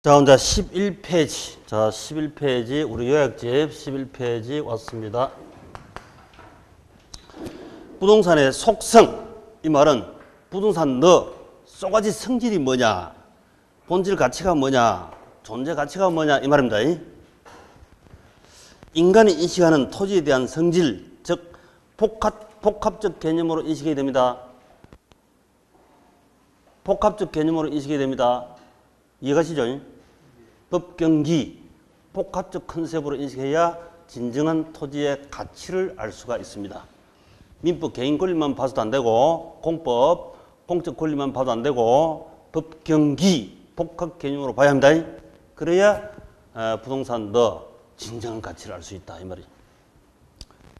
자, 이제 11페이지. 자, 11페이지. 우리 요약집 11페이지 왔습니다. 부동산의 속성. 이 말은 부동산 너 쏘가지 성질이 뭐냐, 본질 가치가 뭐냐, 존재 가치가 뭐냐 이 말입니다. 인간이 인식하는 토지에 대한 성질, 즉 복합적 개념으로 인식이 됩니다. 복합적 개념으로 인식이 됩니다. 이해가시죠? 법경기, 복합적 컨셉으로 인식해야 진정한 토지의 가치를 알 수가 있습니다. 민법 개인 권리만 봐서도 안 되고, 공법 공적 권리만 봐도 안 되고, 법경기, 복합 개념으로 봐야 합니다. 그래야 부동산 너 진정한 가치를 알 수 있다 이 말이죠.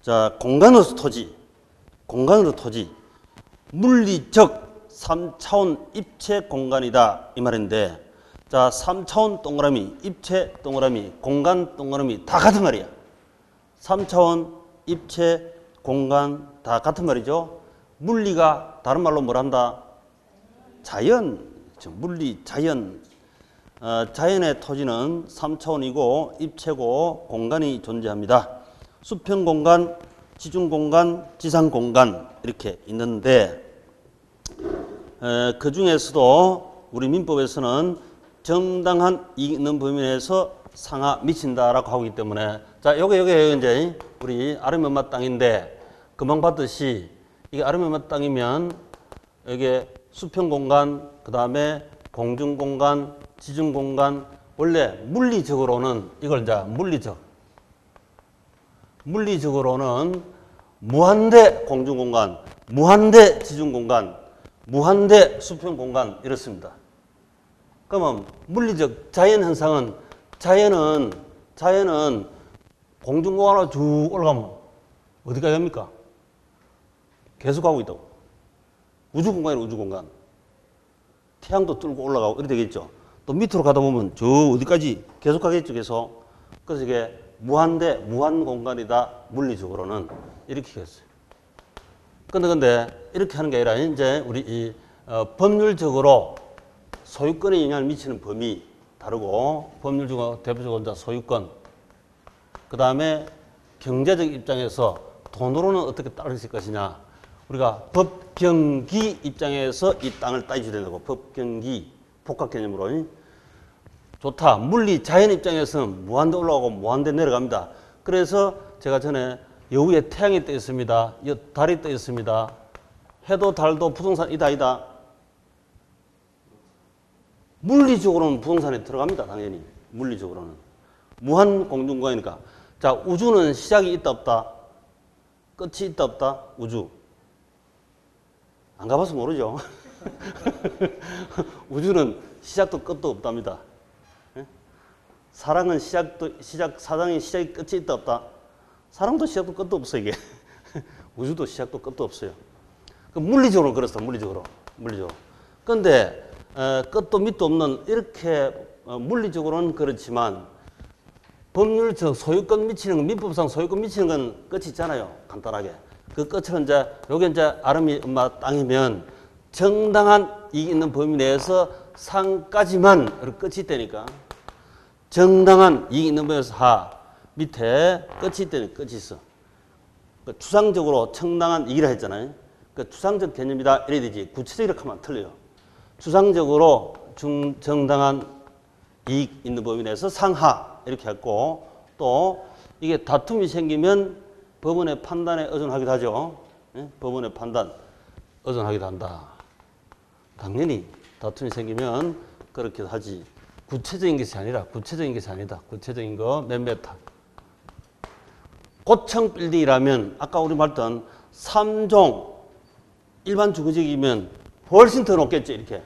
자, 공간으로서 토지, 공간으로 토지, 물리적 3차원 입체 공간이다 이 말인데, 자, 3차원 동그라미, 입체 동그라미, 공간 동그라미 다 같은 말이야. 3차원, 입체, 공간 다 같은 말이죠. 물리가 다른 말로 뭘 한다? 자연, 물리, 자연. 자연의 토지는 3차원이고 입체고 공간이 존재합니다. 수평 공간, 지중 공간, 지상 공간 이렇게 있는데, 그 중에서도 우리 민법에서는 정당한 이익 있는 범위 내에서 상하 미친다라고 하고 있기 때문에, 자, 요게 이제 우리 아름이 엄마 땅인데, 금방 봤듯이 이게 아름이 엄마 땅이면 이게 수평 공간, 그 다음에 공중 공간, 지중 공간, 원래 물리적으로는 이걸 이제 물리적으로는 무한대 공중 공간, 무한대 지중 공간, 무한대 수평 공간 이렇습니다. 그러면 물리적 자연 현상은, 자연은 공중 공간으로 쭉 올라가면 어디까지 갑니까? 계속 가고 있다고. 우주 공간이에요, 우주 공간. 태양도 뚫고 올라가고 이렇게 되겠죠. 또 밑으로 가다 보면 저 어디까지 계속 가겠죠, 계속. 그래서 이게 무한대, 무한 공간이다, 물리적으로는. 이렇게 했어요. 근데 이렇게 하는 게 아니라 이제 우리 이 법률적으로 소유권에 영향을 미치는 범위 다르고, 법률적으로 대표적으로 이제 소유권, 그 다음에 경제적 입장에서 돈으로는 어떻게 따질 것이냐. 우리가 법경기 입장에서 이 땅을 따져야 된다고. 법경기, 복합 개념으로. 좋다. 물리, 자연 입장에서는 무한대 올라가고 무한대 내려갑니다. 그래서 제가 전에 여우에 태양이 떠 있습니다. 달이 떠 있습니다. 해도 달도 부동산 이다. 물리적으로는 부동산에 들어갑니다. 당연히. 물리적으로는. 무한 공중공간이니까. 자, 우주는 시작이 있다 없다? 끝이 있다 없다? 우주. 안 가봐서 모르죠. 우주는 시작도 끝도 없답니다. 사랑은 사랑이 시작이 끝이 있다 없다? 사랑도 시작도 끝도 없어, 이게. 우주도 시작도 끝도 없어요. 물리적으로 그렇습니다. 물리적으로. 그런데 끝도 밑도 없는 이렇게 물리적으로는 그렇지만, 법률적 소유권 미치는 건, 민법상 소유권 미치는 건 끝이 있잖아요. 간단하게. 그 끝은 요게 이제 아름이 엄마 땅이면 정당한 이익 있는 범위 내에서 상까지만 끝이 있다니까. 정당한 이익 있는 범위에서 하, 밑에 끝이 있다니까. 끝이 있어. 추상적으로 정당한 이익이라 했잖아요. 추상적 개념이다 이래야 되지. 구체적이라고 하면 틀려요. 추상적으로 정당한 이익 있는 범위 내에서 상하 이렇게 했고, 또 이게 다툼이 생기면 법원의 판단에 의존하기도 하죠. 법원의 판단 의존하기도 한다. 당연히 다툼이 생기면 그렇게 하지. 구체적인 것이 아니다. 구체적인 거 몇몇. 고층 빌딩이라면 아까 우리 말했던 3종 일반 주거지역이면 훨씬 더 높겠죠. 이렇게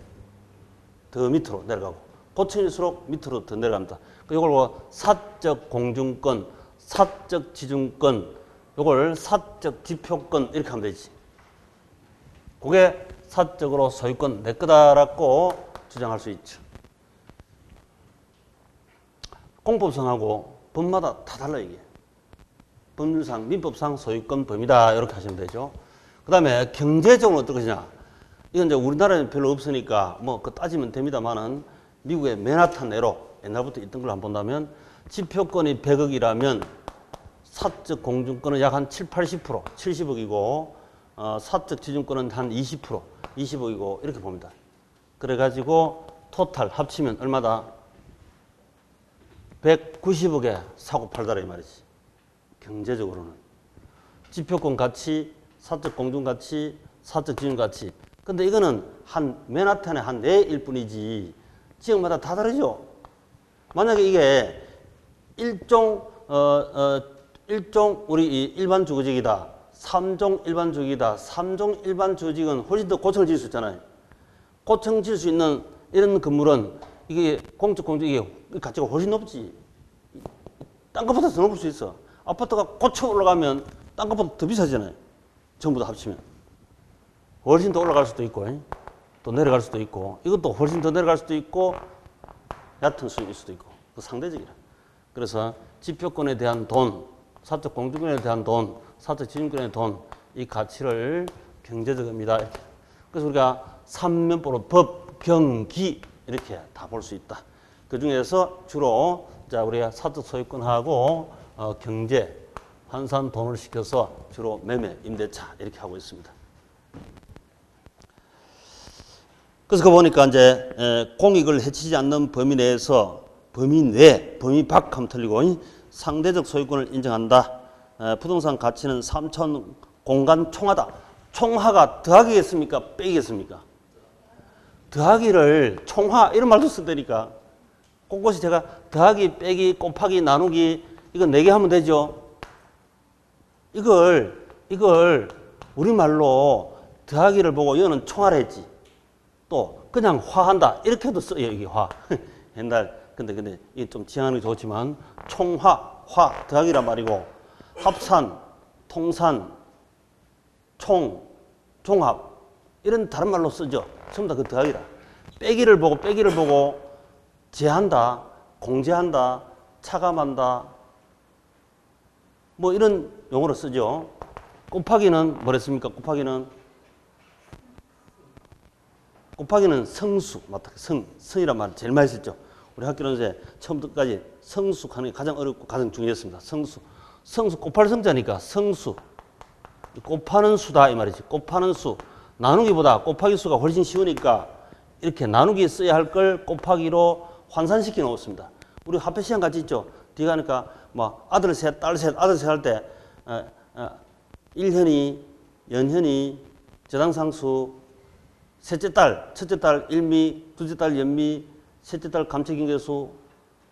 더 밑으로 내려가고, 고층일수록 밑으로 더 내려갑니다. 이걸 사적 공중권, 사적 지중권, 이걸 사적 지표권 이렇게 하면 되지. 그게 사적으로 소유권 내 거다라고 주장할 수 있죠. 공법상하고 법마다 다 달라 이게. 법률상, 민법상 소유권 범위다 이렇게 하시면 되죠. 그 다음에 경제적으로 어떨 것이냐. 이건 이제 우리나라에는 별로 없으니까 뭐 그 따지면 됩니다만은, 미국의 맨하탄 내로 옛날부터 있던 걸 한번 본다면 지표권이 100억이라면 사적 공중권은 약 한 7, 80%, 70억이고 사적 지중권은 한 20%, 20억이고 이렇게 봅니다. 그래가지고 토탈 합치면 얼마다? 190억에 사고 팔더라 이 말이지. 경제적으로는. 지표권 가치, 사적 공중 가치, 사적 지중 가치. 근데 이거는 한 맨하탄의 한 4일 뿐이지 지역마다 다 다르죠. 만약에 이게 일종 우리 이 일반 주거지역이다. 3종 일반 주거지역이다. 3종 일반 주거지역은 훨씬 더 고층을 지을 수 있잖아요. 고층 지을 수 있는 이런 건물은 이게 공적 공중 이게 가치가 훨씬 높지. 땅값보다 더 높을 수 있어. 아파트가 고층 올라가면 땅값보다 더 비싸잖아요. 전부 다 합치면. 훨씬 더 올라갈 수도 있고 또 내려갈 수도 있고 이것도 훨씬 더 내려갈 수도 있고 얕은 수익일 수도 있고 그 상대적이라. 그래서 지표권에 대한 돈, 사적 공중권에 대한 돈, 사적 지중권에 대한 돈, 이 가치를 경제적입니다. 그래서 우리가 삼면보로 법, 경기 이렇게 다 볼 수 있다. 그 중에서 주로 자 우리가 사적 소유권하고 경제, 환산 돈을 시켜서 주로 매매, 임대차 이렇게 하고 있습니다. 그래서 그 보니까 이제 공익을 해치지 않는 범위 내에서 범위 내, 범위 밖 하면 틀리고 상대적 소유권을 인정한다. 부동산 가치는 3천 공간 총하다. 총하가 더하기겠습니까? 빼기겠습니까? 더하기를 총하 이런 말도 쓴다니까. 곳곳이 제가 더하기, 빼기, 곱하기, 나누기 이거 4개 하면 되죠. 이걸 우리말로 더하기를 보고 이거는 총하라 했지. 또 그냥 화한다 이렇게도 써요. 여기 화. 옛날 근데 이게 좀 지향하는 게 좋지만 총화, 화 더하기란 말이고 합산, 통산, 총, 종합 이런 다른 말로 쓰죠. 전부 다 그 더하기라. 빼기를 보고 제한다, 공제한다, 차감한다 뭐 이런 용어로 쓰죠. 곱하기는 뭐랬습니까? 곱하기는 성수, 맞다. 성이란 말 제일 많이 썼죠. 우리 학교는 이제 처음부터까지 성수하는 게 가장 어렵고 가장 중요했습니다. 성수 곱할 성자니까 성수. 곱하는 수다 이 말이지. 곱하는 수. 나누기보다 곱하기 수가 훨씬 쉬우니까 이렇게 나누기 써야 할 걸 곱하기로 환산시켜 놓습니다. 우리 화폐 시험 같이 있죠. 뒤에 가니까 뭐 아들 셋, 딸 셋, 아들 셋 할 때 1현이, 연현이, 저당상수, 첫째 딸 일미, 둘째 딸 연미, 셋째 딸 감체긴계수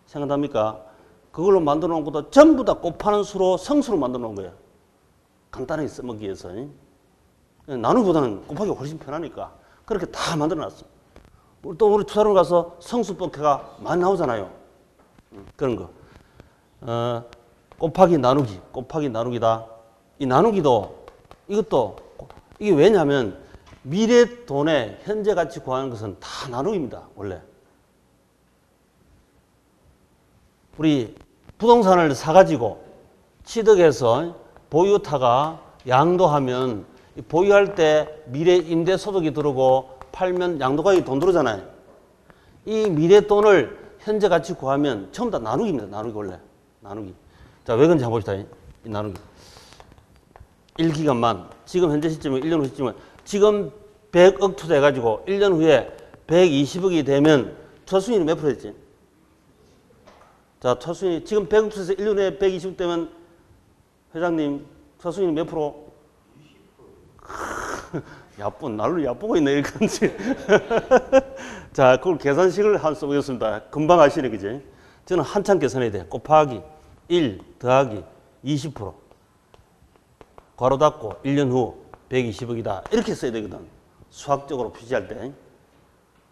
생각납니까? 그걸로 만들어 놓은 것도 전부 다 곱하는 수로 성수로 만들어 놓은 거예요. 간단하게 써먹기 위해서. 나누기보다는 곱하기가 훨씬 편하니까 그렇게 다 만들어 놨어. 또 우리 투자로 가서 성수법회가 많이 나오잖아요. 그런 거. 곱하기 나누기다. 이 나누기도 이것도 이게 왜냐하면 미래 돈의 현재 가치 구하는 것은 다 나누기입니다. 원래. 우리 부동산을 사가지고 취득해서 보유타가 양도하면 보유할 때 미래 임대 소득이 들어오고 팔면 양도가액이 돈 들어오잖아요. 이 미래 돈을 현재 가치 구하면 전부 다 나누기입니다. 나누기 원래. 나누기. 자, 왜 그런지 한번 봅시다. 이 나누기. 1기간만 지금 현재 시점에 1년 후 시점에 지금 100억 투자해가지고 1년 후에 120억이 되면 투자 수익률이 몇 프로 됐지? 자, 투자 수익률이 지금 100억 투자해서 1년 후에 120억 되면 회장님 투자 수익률이 몇 프로? 20%. 날로 얕보고 있네, 이건지. 자, 그걸 계산식을 한번 써보겠습니다. 금방 아시네, 그지? 저는 한참 계산해야 돼. 곱하기 1 더하기 20%. 괄호 닫고 1년 후 120억이다. 이렇게 써야 되거든. 수학적으로 표시할 때.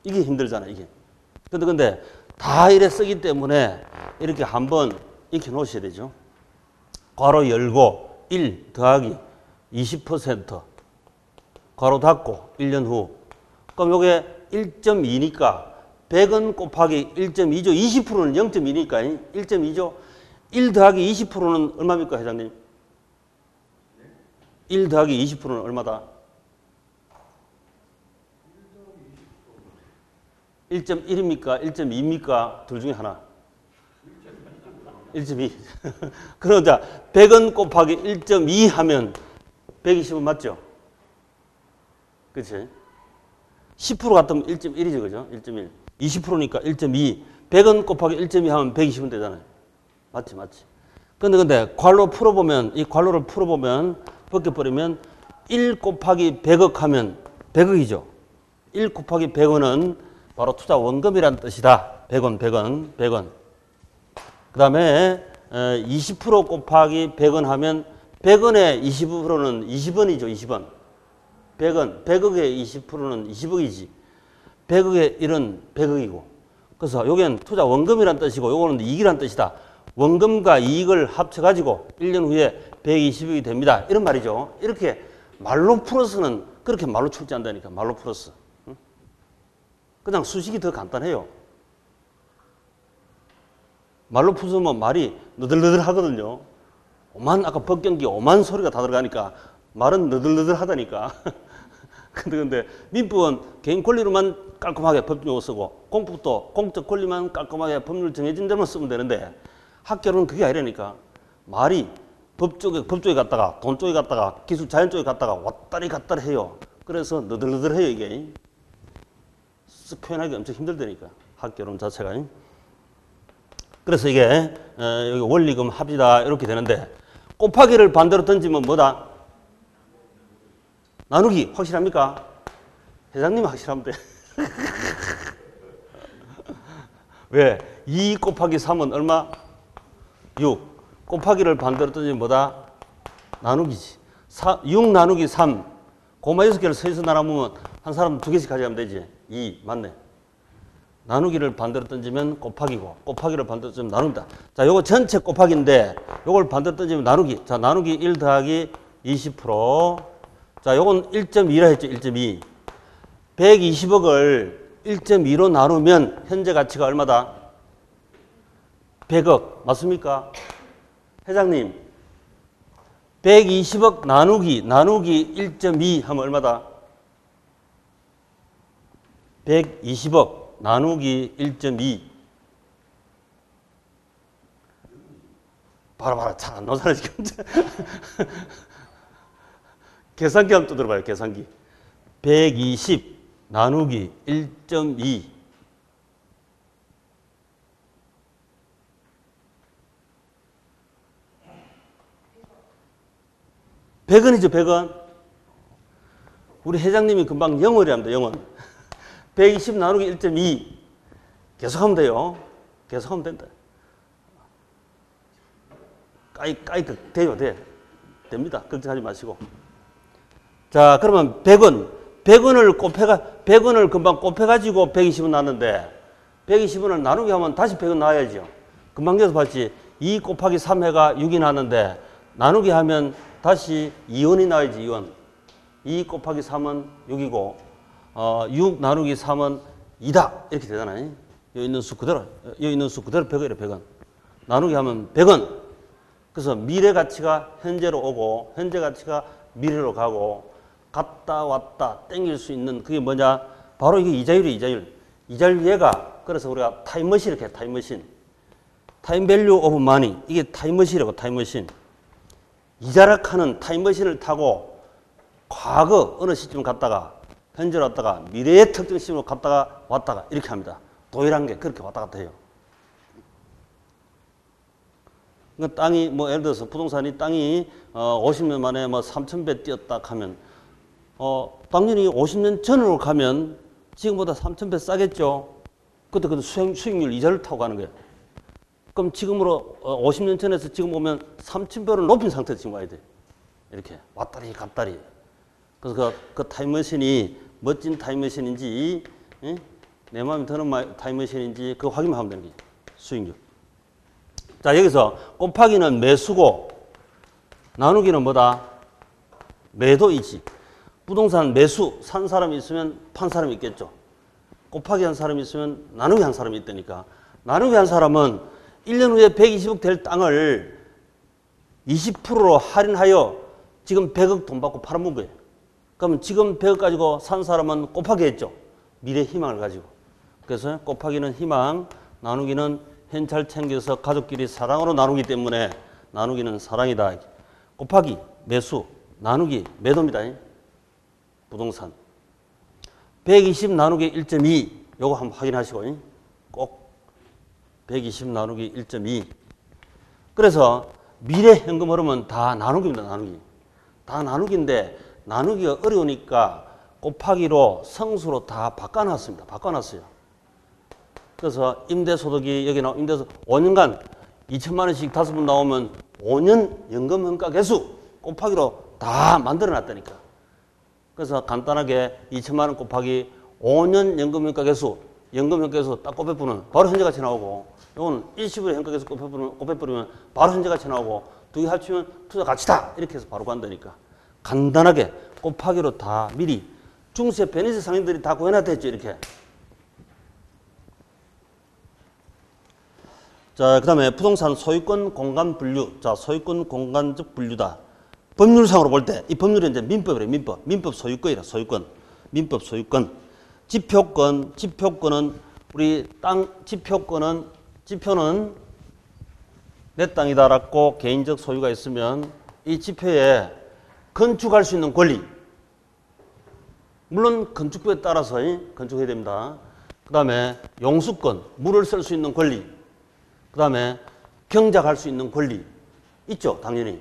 이게 힘들잖아, 이게. 근데 다 이래 쓰기 때문에 이렇게 한번 익혀 놓으셔야 되죠. 괄호 열고 1 더하기 20%. 괄호 닫고 1년 후. 그럼 요게 1.2니까 100원 곱하기 1.2죠. 20%는 0.2니까 1.2죠. 1 더하기 20%는 얼마입니까, 회장님? 1 더하기 20%는 얼마다? 1.1입니까? 1.2입니까? 둘 중에 하나. 1.2. 그러자 100원 곱하기 1.2 하면 120원 맞죠? 그치? 10% 같으면 1.1이죠. 그죠? 1.1. 20%니까 1.2. 100원 곱하기 1.2 하면 120원 되잖아요. 맞지? 맞지? 근데 괄호 풀어보면, 이 괄호를 풀어보면, 벗겨버리면 1 곱하기 100억 하면 100억이죠. 1 곱하기 100원은 바로 투자 원금이라는 뜻이다. 100원, 100원, 100원. 그 다음에 20% 곱하기 100원 하면 100원의 20%는 20원이죠. 20원. 100원, 100억의 20%는 20억이지. 100억의 1은 100억이고. 그래서 여기는 투자 원금이란 뜻이고 요거는 이익이란 뜻이다. 원금과 이익을 합쳐가지고 1년 후에 120억이 됩니다. 이런 말이죠. 이렇게 말로 풀어서는 그렇게 말로 출제한다니까. 말로 풀어서. 그냥 수식이 더 간단해요. 말로 풀으면 말이 너덜너덜 하거든요. 아까 법경기 오만 소리가 다 들어가니까 말은 너덜너덜 하다니까. 근데 민법은 개인 권리로만 깔끔하게 법률용어 쓰고 공법도 공적 권리만 깔끔하게 법률 정해진 데만 쓰면 되는데 학교는 그게 아니라니까. 말이 법 쪽에 갔다가 돈 쪽에 갔다가 기술 자연 쪽에 갔다가 왔다리 갔다리 해요. 그래서 너덜너덜해요 이게. 표현하기 엄청 힘들다니까. 학교론 자체가. 그래서 이게 여기 원리금 합이다 이렇게 되는데 곱하기를 반대로 던지면 뭐다? 나누기 확실합니까? 회장님 확실하면 돼. 왜? 2 곱하기 3은 얼마? 6. 곱하기를 반대로 던지면 뭐다? 나누기지. 6 나누기 3. 고마 6개를 서에서 나누면 한 사람 2개씩 가져가면 되지. 2. 맞네. 나누기를 반대로 던지면 곱하기고 곱하기를 반대로 던지면 나눕니다. 자, 요거 전체 곱하기인데 요걸 반대로 던지면 나누기. 자, 나누기 1 더하기 20%. 자, 요건 1.2라 했죠. 1.2. 120억을 1.2로 나누면 현재 가치가 얼마다? 100억. 맞습니까? 회장님. 120억 나누기 1.2 하면 얼마다? 120억 나누기 1.2. 봐라. 잘 안 나오잖아, 지금. 계산기 한번 두드려봐요, 계산기. 120 나누기 1.2. 100원이죠, 100원. 우리 회장님이 금방 영원이랍니다, 영원. 120 나누기 1.2. 계속하면 돼요. 계속하면 된다. 돼요. 됩니다. 걱정하지 마시고. 자, 그러면 100원을 금방 곱해가지고 120원 나왔는데, 120원을 나누기 하면 다시 100원 나와야죠. 금방 여기서 봤지. 2 곱하기 3 해가 6이 나왔는데, 나누기 하면 다시 2원이 나와야지, 2원. 2 곱하기 3은 6이고, 6 나누기 3은 2다. 이렇게 되잖아요. 여기 있는 수 그대로 100원이래, 100원. 나누기 하면 100원. 그래서 미래 가치가 현재로 오고, 현재 가치가 미래로 가고, 갔다 왔다 땡길 수 있는 그게 뭐냐? 바로 이게 이자율이에요, 이자율. 이자율 얘가, 그래서 우리가 타임머신 이렇게 해요, 타임머신. 타임 밸류 오브 마니. 이게 타임머신이라고, 타임머신. 이자락하는 타임머신을 타고 과거 어느 시점 갔다가 현재로 왔다가 미래의 특정 시점으로 갔다가 왔다가 이렇게 합니다. 도일한 게 그렇게 왔다 갔다 해요. 그러니까 땅이 예를 들어서 부동산이 땅이 50년 만에 3,000배 뛰었다 하면 당연히 50년 전으로 가면 지금보다 3,000배 싸겠죠. 그때 수익률 이자를 타고 가는 거예요. 그럼 지금으로 50년 전에서 지금 오면 3,000배로 높인 상태에서 지금 와야 돼. 이렇게 왔다리 갔다리. 그래서 그 타임머신이 멋진 타임머신인지 내 마음에 드는 타임머신인지 그거 확인만 하면 되는 거지. 수익률. 자, 여기서 곱하기는 매수고 나누기는 뭐다? 매도이지. 부동산 매수 산 사람이 있으면 판 사람이 있겠죠. 곱하기 한 사람이 있으면 나누기 한 사람이 있다니까. 나누기 한 사람은 1년 후에 120억 될 땅을 20%로 할인하여 지금 100억 돈 받고 팔아먹은 거예요. 그러면 지금 100억 가지고 산 사람은 곱하기 했죠. 미래 희망을 가지고. 그래서 곱하기는 희망, 나누기는 현찰 챙겨서 가족끼리 사랑으로 나누기 때문에 나누기는 사랑이다. 곱하기 매수, 나누기 매도입니다. 부동산. 120 나누기 1.2 요거 한번 확인하시고 꼭 120 나누기 1.2. 그래서 미래 현금 흐름은 다 나누기입니다. 나누기. 다 나누기인데 나누기가 어려우니까 곱하기로 성수로 다 바꿔놨습니다. 바꿔놨어요. 그래서 임대소득이 여기 나오 임대소득 5년간 2천만 원씩 5번 나오면 5년 연금 원가 계수 곱하기로 다 만들어 놨다니까. 그래서 간단하게 2천만 원 곱하기 5년 연금 원가 계수, 연금 원가 계수 딱 곱해보면 바로 현재가치 나오고, 이건 일시불 현가 계수 곱해버리면 바로 현재가치 나오고, 두 개 합치면 투자 가치다 이렇게 해서 바로 간다니까. 간단하게 곱하기로 다 미리 중세 베니스 상인들이 다 구해놨댔죠. 이렇게. 자, 그 다음에 부동산 소유권 공간 분류. 자, 소유권 공간적 분류다. 법률상으로 볼 때 이 법률은 이제 민법이래. 민법 소유권이라. 소유권. 민법 소유권. 지표권은 우리 땅 지표는 내 땅이다라고 개인적 소유가 있으면 이 지표에 건축할 수 있는 권리. 물론 건축부에 따라서 건축해야 됩니다. 그 다음에 용수권, 물을 쓸 수 있는 권리. 그 다음에 경작할 수 있는 권리. 있죠, 당연히.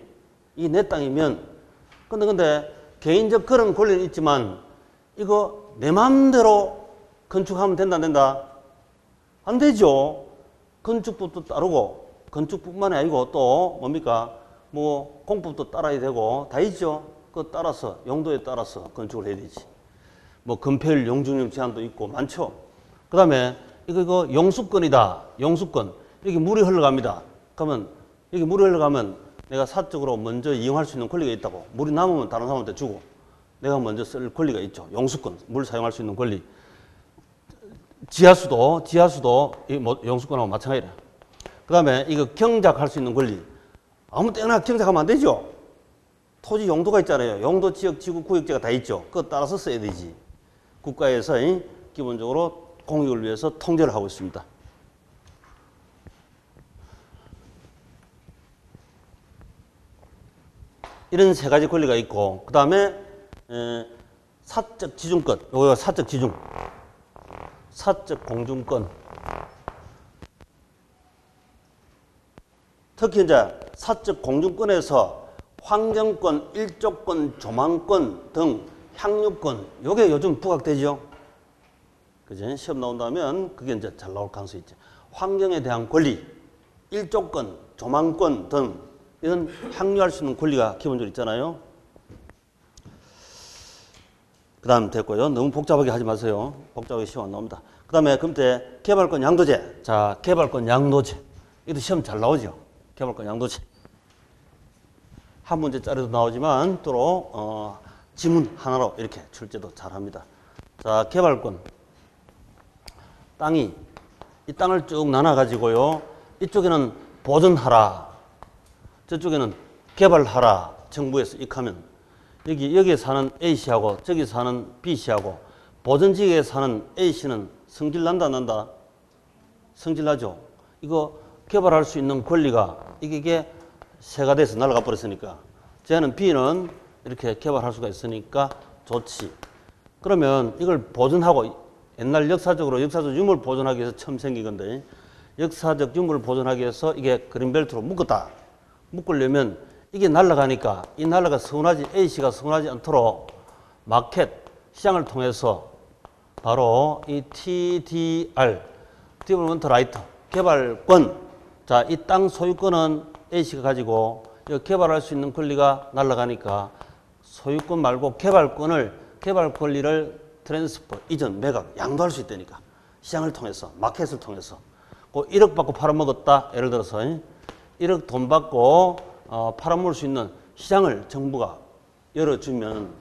이게 내 땅이면. 근데 개인적 그런 권리는 있지만 이거 내 마음대로 건축하면 된다, 안 된다? 안 되죠. 건축법도 따르고, 건축뿐만이 아니고 또 뭡니까? 뭐 공법도 따라야 되고 다 있죠. 그거 따라서 용도에 따라서 건축을 해야 되지. 뭐 건폐율 용적률 제한도 있고 많죠. 그 다음에 이거 용수권이다. 용수권. 여기 물이 흘러갑니다. 그러면 여기 물이 흘러가면 내가 사적으로 먼저 이용할 수 있는 권리가 있다고. 물이 남으면 다른 사람한테 주고 내가 먼저 쓸 권리가 있죠. 용수권. 물 사용할 수 있는 권리. 지하수도 용수권하고 마찬가지라. 그 다음에 이거 경작할 수 있는 권리. 아무 때나 경작하면 안 되죠. 토지 용도가 있잖아요. 용도, 지역, 지구, 구역제가 다 있죠. 그거 따라서 써야 되지. 국가에서 기본적으로 공익을 위해서 통제를 하고 있습니다. 이런 세 가지 권리가 있고, 그 다음에 사적 지중권, 요거 사적 지중, 사적 공중권. 특히 이제 사적 공중권에서 환경권, 일조권, 조망권 등 향유권, 요게 요즘 부각되죠. 그죠? 시험 나온다면 그게 이제 잘 나올 가능성이 있죠. 환경에 대한 권리, 일조권, 조망권 등 이런 향유할 수 있는 권리가 기본적으로 있잖아요. 그 다음 됐고요. 너무 복잡하게 하지 마세요. 복잡하게 시험 안 나옵니다. 그 다음에 금태 개발권 양도제. 자, 개발권 양도제. 이것도 시험 잘 나오죠. 개발권 양도제. 한 문제짜리도 나오지만 또 지문 하나로 이렇게 출제도 잘합니다. 자, 개발권. 땅이 이 땅을 쭉 나눠가지고요. 이쪽에는 보존하라. 저쪽에는 개발하라. 정부에서 익하면 여기에 사는 A씨하고 저기 사는 B씨하고 보존지역에 사는 A씨는 성질 난다 안 난다? 성질 나죠. 이거 개발할 수 있는 권리가 이게 새가 돼서 날아가 버렸으니까 쟤는 B는 이렇게 개발할 수가 있으니까 좋지. 그러면 이걸 보존하고 옛날 역사적 유물 보존하기 위해서 처음 생긴 건데 역사적 유물을 보존하기 위해서 이게 그린벨트로 묶었다. 묶으려면 이게 날아가니까 이 날아가 A씨가 서운하지 않도록 마켓, 시장을 통해서 바로 이 TDR, 디벨롭먼트 라이트, 개발권. 자, 이 땅 소유권은 A씨가 가지고 개발할 수 있는 권리가 날아가니까 소유권 말고 개발 권리를 트랜스퍼, 이전, 매각, 양도할 수 있다니까. 시장을 통해서, 마켓을 통해서. 1억 받고 팔아먹었다. 예를 들어서 1억 돈 받고 팔아먹을 수 있는 시장을 정부가 열어주면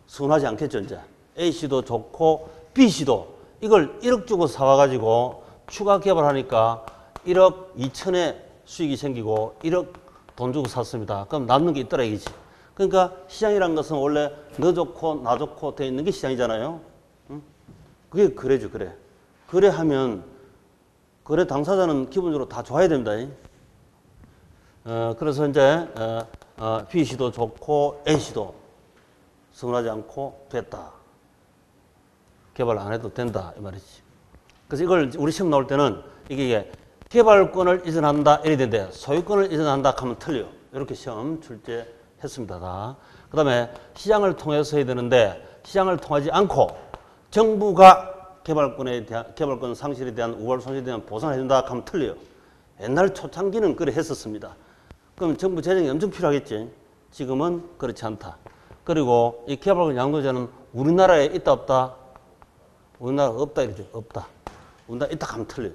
서운하지 않겠죠. 이제 A씨도 좋고 B씨도 이걸 1억 주고 사와가지고 추가 개발하니까 1억 2천의 수익이 생기고 1억 돈 주고 샀습니다. 그럼 남는 게 있더라 이거지. 그러니까 시장이란 것은 원래 너 좋고 나 좋고 돼 있는 게 시장이잖아요. 응? 그게 그래죠. 그래. 거래하면 거래 당사자는 기본적으로 다 좋아야 됩니다. 그래서 이제 B 씨도 좋고 A 씨도 서운하지 않고 됐다. 개발 안 해도 된다 이 말이지. 그래서 이걸 우리 시험 나올 때는 이게 개발권을 이전한다 이래 되는데 소유권을 이전한다 하면 틀려. 이렇게 시험 출제했습니다. 다. 그다음에 시장을 통해서 해야 되는데 시장을 통하지 않고 정부가 개발권 상실에 대한 우발 손실에 대한 보상을 해준다 하면 틀려요. 옛날 초창기는 그래 했었습니다. 그럼 정부 재정이 엄청 필요하겠지. 지금은 그렇지 않다. 그리고 이 개발권 양도제는 우리나라에 있다 없다? 우리나라에 없다 이러죠. 없다. 우리나라에 있다 하면 틀려요.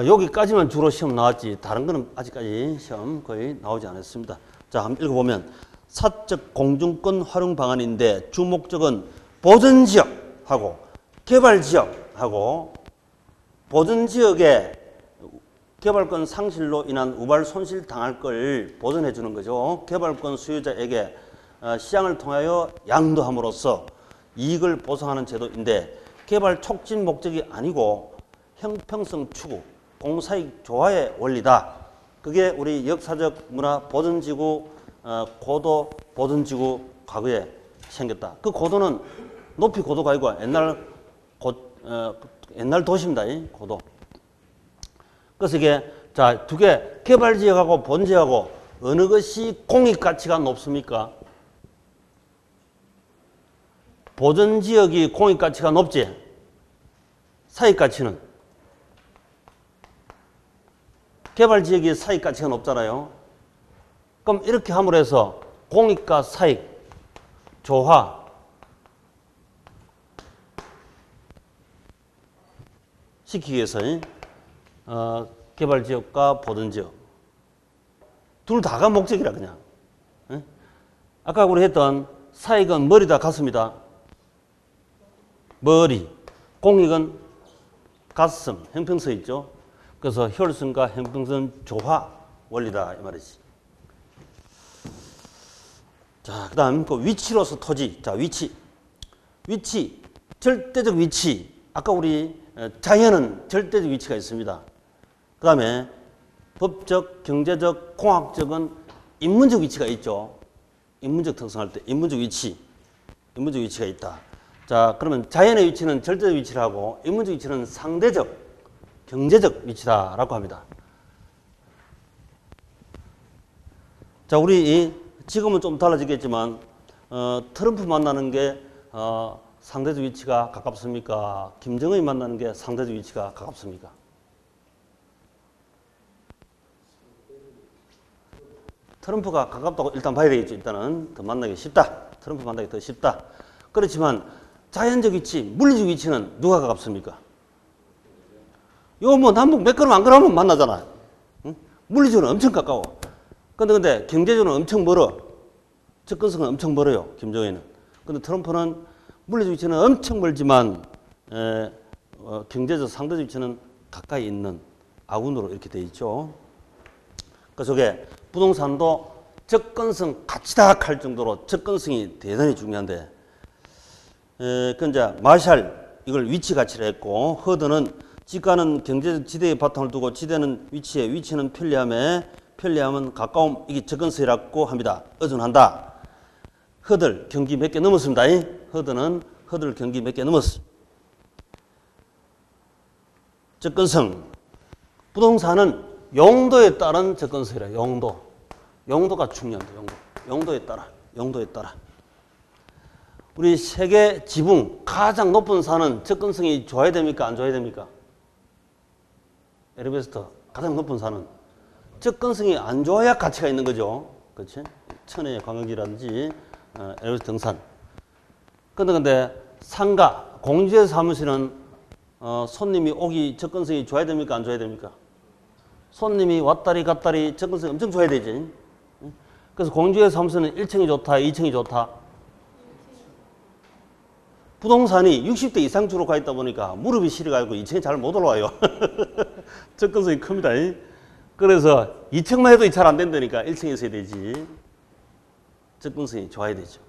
여기까지만 주로 시험 나왔지 다른 거는 아직까지 시험 거의 나오지 않았습니다. 자, 한번 읽어보면 사적 공중권 활용 방안인데 주목적은 보전지역하고 개발지역하고 보전지역에 개발권 상실로 인한 우발 손실 당할 걸 보전해 주는 거죠. 개발권 수요자에게 시장을 통하여 양도함으로써 이익을 보상하는 제도인데 개발 촉진 목적이 아니고 형평성 추구, 공사익 조화의 원리다. 그게 우리 역사적 문화 보전지구, 고도 보전지구 과거에 생겼다. 그 고도는 높이 고도가 아니고 옛날 도시입니다. 고도. 그래서 이게 자, 두 개 개발지역하고 본지역하고 어느 것이 공익 가치가 높습니까? 보전지역이 공익 가치가 높지. 사익 가치는 개발지역이 사익 가치가 높잖아요. 그럼 이렇게 함으로 해서 공익과 사익 조화 시키기 위해서 개발지역과 보전지역 둘 다가 목적이라 그냥. 아까 우리 했던 사익은 머리다 가슴이다. 머리. 공익은 가슴, 형평성 있죠. 그래서 효율성과 형평성 조화 원리다 이 말이지. 자, 그다음 그 위치로서 토지. 자, 위치, 절대적 위치. 아까 우리 자연은 절대적 위치가 있습니다. 그다음에 법적, 경제적, 공학적은 인문적 위치가 있죠. 인문적 특성할 때 인문적 위치가 있다. 자, 그러면 자연의 위치는 절대적 위치라고 인문적 위치는 상대적, 경제적 위치다라고 합니다. 자, 우리 지금은 좀 달라지겠지만 트럼프 만나는 게 상대적 위치가 가깝습니까? 김정은이 만나는 게 상대적 위치가 가깝습니까? 트럼프가 가깝다고 일단 봐야 되겠죠. 일단은 더 만나기 쉽다. 트럼프 만나기 더 쉽다. 그렇지만 자연적 위치, 물리적 위치는 누가 가깝습니까? 요 뭐 남북 몇 걸음 안 걸으면 만나잖아. 응? 물리적으로 엄청 가까워. 근데 경제적으로 엄청 멀어. 접근성은 엄청 멀어요. 김정은은. 근데 트럼프는 물리적 위치는 엄청 멀지만 경제적 상대적 위치는 가까이 있는 아군으로 이렇게 돼 있죠. 그래서 저게 부동산도 접근성 같이다 할 정도로 접근성이 대단히 중요한데 그 이제 마샬 이걸 위치 가치를 했고 허드는 지가는 경제적 지대의 바탕을 두고 지대는 위치에 위치는 편리함은 가까움 이게 접근성이라고 합니다. 의존한다. 허들 경기 몇 개 넘었습니다. 허들 경기 몇 개 넘었어. 접근성 부동산은 용도에 따른 접근성이라 용도가 중요합니다. 용도에 따라 우리 세계 지붕 가장 높은 산은 접근성이 좋아야 됩니까? 안 좋아야 됩니까? 에베레스트 가장 높은 산은 접근성이 안 좋아야 가치가 있는 거죠. 그렇지? 천혜 관광지라든지 에베레스트 등산. 근데 상가 공주의 사무실은 손님이 오기 접근성이 좋아야 됩니까? 안 좋아야 됩니까? 손님이 왔다리 갔다리 접근성이 엄청 좋아야 되지. 그래서 공주의 사무실은 1층이 좋다, 2층이 좋다. 부동산이 60대 이상 주로 가 있다 보니까 무릎이 시려가지고 2층에 잘 못 올라와요. 접근성이 큽니다. 그래서 2층만 해도 잘 안 된다니까 1층에서 해야 되지. 접근성이 좋아야 되죠.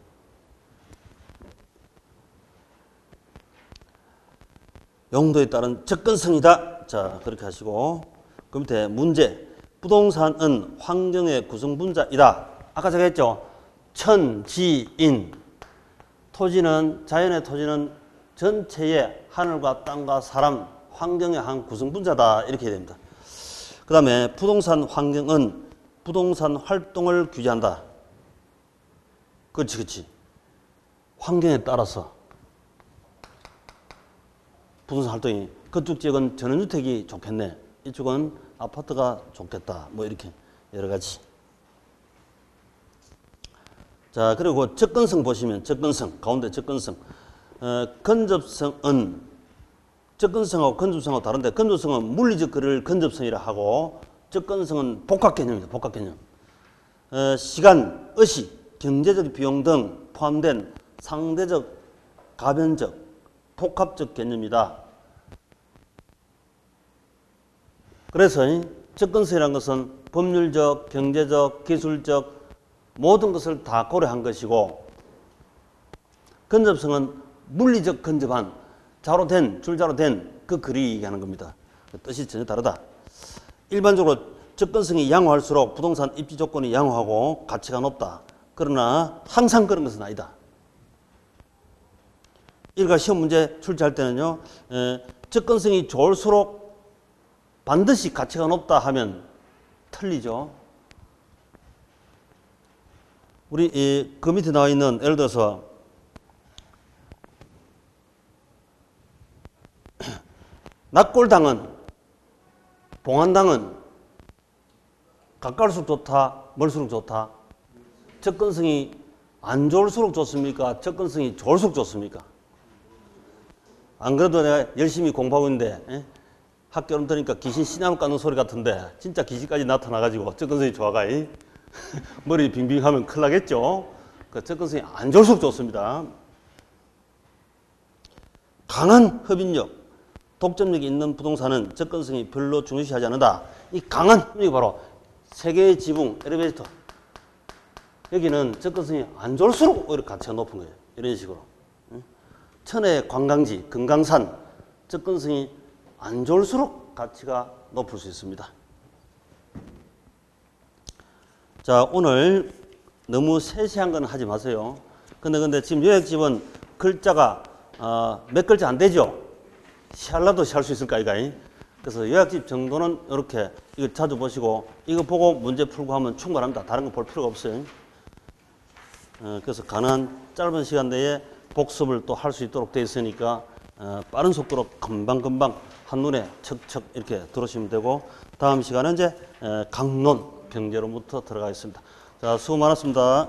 용도에 따른 접근성이다. 자, 그렇게 하시고 그 밑에 문제. 부동산은 환경의 구성분자이다. 아까 제가 했죠. 천지인. 토지는, 자연의 토지는 전체의 하늘과 땅과 사람, 환경의 한 구성분자다. 이렇게 해야 됩니다. 그 다음에 부동산 환경은 부동산 활동을 규제한다. 그렇지, 그렇지. 환경에 따라서 부동산 활동이, 그쪽 지역은 전원주택이 좋겠네. 이쪽은 아파트가 좋겠다. 뭐 이렇게 여러 가지. 자, 그리고 접근성 보시면 접근성, 가운데 접근성. 건접성은 접근성하고 건접성하고 다른데, 건접성은 물리적 거리를 건접성이라 하고 접근성은 복합 개념입니다. 복합 개념. 시간, 의식, 경제적 비용 등 포함된 상대적, 가변적, 복합적 개념이다. 그래서 접근성이라는 것은 법률적, 경제적, 기술적 모든 것을 다 고려한 것이고, 건접성은 물리적 건접한 자로 된, 줄자로 된 그 글이 얘기하는 겁니다. 뜻이 전혀 다르다. 일반적으로 접근성이 양호할수록 부동산 입지 조건이 양호하고 가치가 높다. 그러나 항상 그런 것은 아니다. 일가 시험 문제 출제할 때는요, 접근성이 좋을수록 반드시 가치가 높다 하면 틀리죠. 우리 그 밑에 나와 있는, 예를 들어서 낙골당은, 봉안당은 가까울수록 좋다, 멀수록 좋다? 접근성이 안 좋을수록 좋습니까? 접근성이 좋을수록 좋습니까? 안 그래도 내가 열심히 공부하고 있는데 학교 오름 들으니까 귀신 씨나무 까는 소리 같은데 진짜 귀신까지 나타나가지고 접근성이 좋아가 머리 빙빙하면 큰일 나겠죠. 그 접근성이 안 좋을수록 좋습니다. 강한 흡인력, 독점력이 있는 부동산은 접근성이 별로 중요시하지 않는다. 이 강한 흡인력이 바로 세계의 지붕, 엘리베이터. 여기는 접근성이 안 좋을수록 오히려 가치가 높은 거예요. 이런 식으로. 천혜 관광지, 금강산, 접근성이 안 좋을수록 가치가 높을 수 있습니다. 자, 오늘 너무 세세한 건 하지 마세요. 근데 지금 요약집은 글자가 몇 글자 안 되죠? 시할라도 시할 수 있을까, 이거? 그래서 요약집 정도는 이렇게 이거 자주 보시고 이거 보고 문제 풀고 하면 충분합니다. 다른 거 볼 필요가 없어요. 그래서 가능한 짧은 시간 내에 복습을 또 할 수 있도록 되어 있으니까 빠른 속도로 금방금방 한눈에 척척 이렇게 들어오시면 되고, 다음 시간은 이제 강론, 병제론부터 들어가겠습니다. 자, 수고 많았습니다.